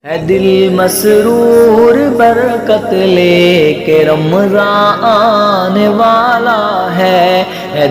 ہے دل مسرور برکت لے کے رمضان آنے والا ہے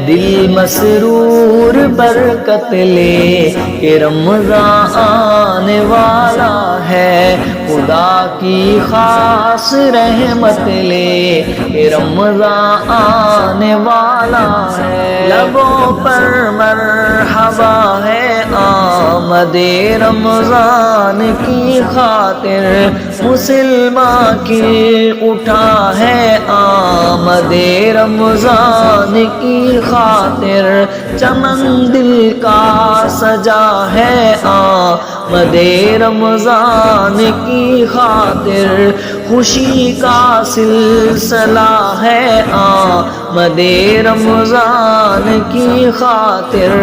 دل مسرور برکت لے کے رمضان آنے والا ہے خدا کی خاص رحمت لے کے رمضان آنے والا ہے لبوں پر مرحبا ہے آمد رمضان کی خاطر مسلمان کی اٹھا ہے آمد رمضان کی خاطر چمن دل کا سجا ہے آمد رمضان کی خاطر خوشی کا سلسلہ ہے آمد رمضان کی خاطر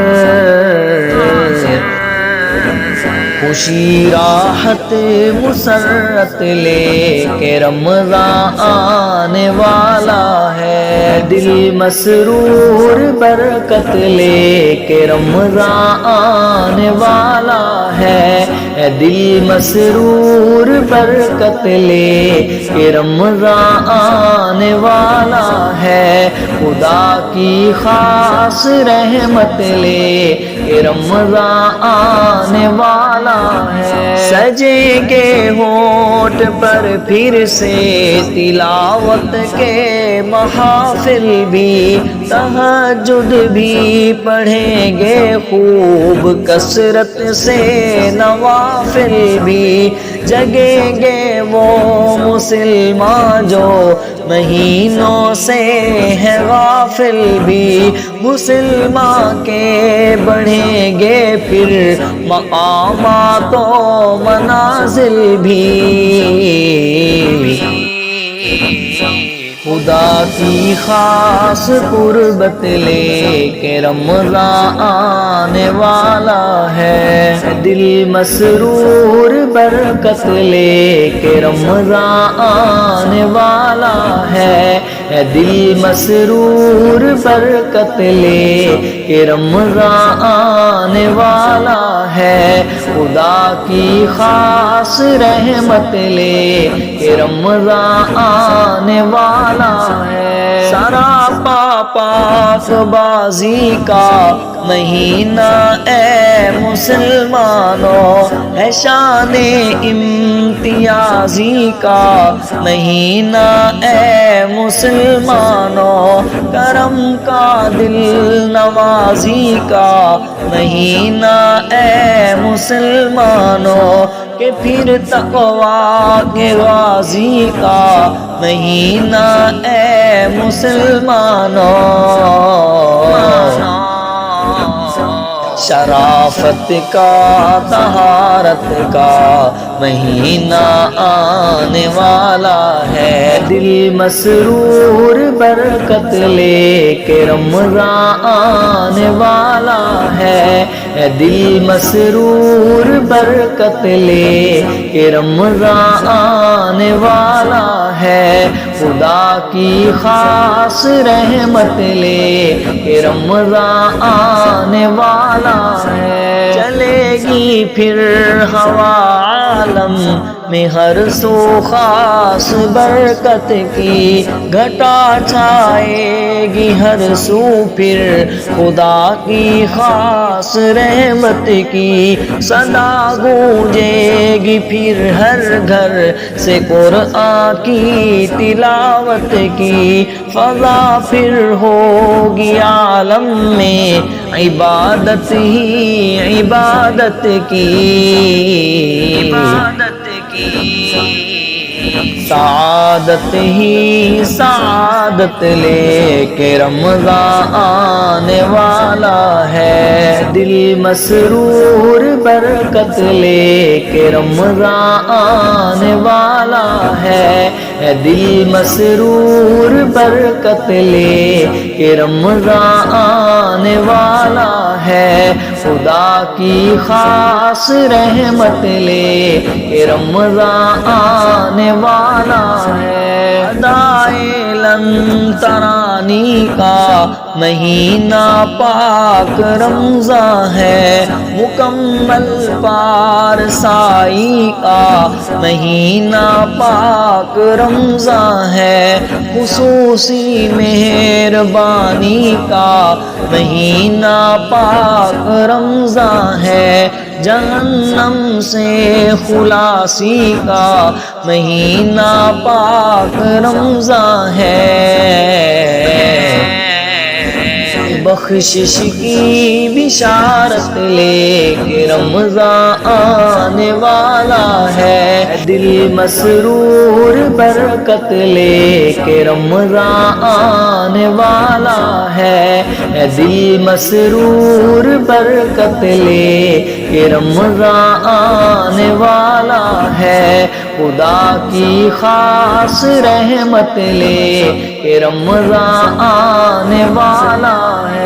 خوشی راحت مسرت لے کے رمضان آنے والا ہے دل مسرور برکت لے کے رمضان آنے والا ہے دل مسرور برکت لے کے رمضان آنے والا ہے خدا کی خاص رحمت لے کے رمضان آنے والا ہے سجیں گے ہونٹ پر پھر سے تلاوت کے محافل بھی تہجد بھی پڑھیں گے خوب کثرت سے نوافل بھی جگیں گے وہ مسلمان جو مہینوں سے ہے غافل بھی مسلمان کے بڑھیں گے پھر مقامات و منازل بھی خدا کی خاص قربت لے کے رمضان آنے والا ہے دل مسرور برکت لے کے رمضان آنے والا ہے دل مسرور برکت لے کے رمضان آنے والا ہے خدا کی خاص رحمت لے کے رمضان آنے والا ہے سراپا پاک بازی کا مہینہ اے مسلمانوں ہے شان امتیازی کا مہینہ اے مسلمانوں کرم کا دل نوازی کا مہینہ اے مسلمانوں کہ پھر تقویٰ کے غازی کا مہینہ اے مسلمانوں شرافت کا طہارت کا مہینہ آنے والا ہے دل مسرور برکت لے کے رمضان آنے والا ہے دل مسرور برکت لے کے رمضان آنے والا ہے خدا کی خاص رحمت لے کے رمضان آنے والا ہے چلے گی پھر ہوا عالم میں ہر سو خاص برکت کی گھٹا چھائے گی ہر سو پھر خدا کی خاص رحمت کی صدا گونجے گی پھر ہر گھر سے قرآن کی تلاوت کی فضا پھر ہوگی عالم میں عبادت ہی عبادت کی سعادت ہی سعادت لے کے رمضان آنے والا ہے دل مسرور برکت لے کے رمضان آنے والا ہے دل مسرور برکت لے کے رمضان آنے والا ہے خدا کی خاص رحمت لے کے رمضان آنے والا ہے ادائے لن ترا بانی کا مہینہ پاک رمضان ہے، مکمل پارسائی کا مہینہ پاک رمضان ہے، خصوصی مہربانی کا مہینہ پاک رمضان ہے، جہنم سے خلاصی کا مہینہ پاک رمضان ہے، بخشش کی بشارت لے کے رمضان آنے والا ہے، دل مسرور برکت لے کے رمضان آنے والا ہے، دل مسرور برکت لے کے رمضان آنے والا ہے، خدا کی خاص رحمت لے کہ رمضان آنے والا ہے،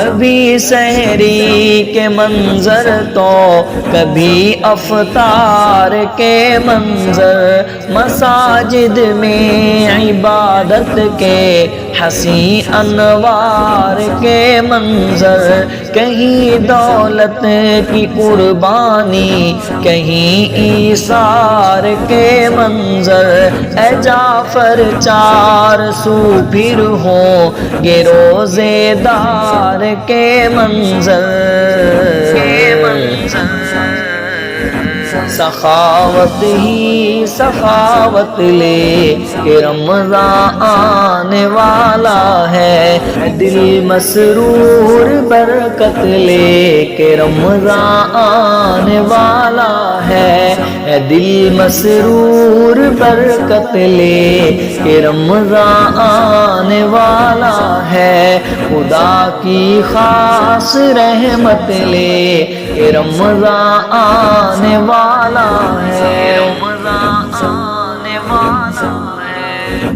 کبھی سحری کے منظر تو کبھی افطار کے منظر، مساجد میں عبادت کے حسین انوار کے منظر، کہیں دولت کی قربانی کہیں ایثار کے منظر، اے جعفر 400 پھر ہوں گے روزے دار کے منظر، سخاوت ہی سخاوت لے کہ رمضان آنے والا ہے، دل مسرور برکت لے کہ رمضان آنے والا ہے، دل مسرور برکت لے کہ رمضان آنے والا ہے، خدا کی خاص رحمت لے کہ رمضان آنے والا ہے، رمضان آنے والا ہے۔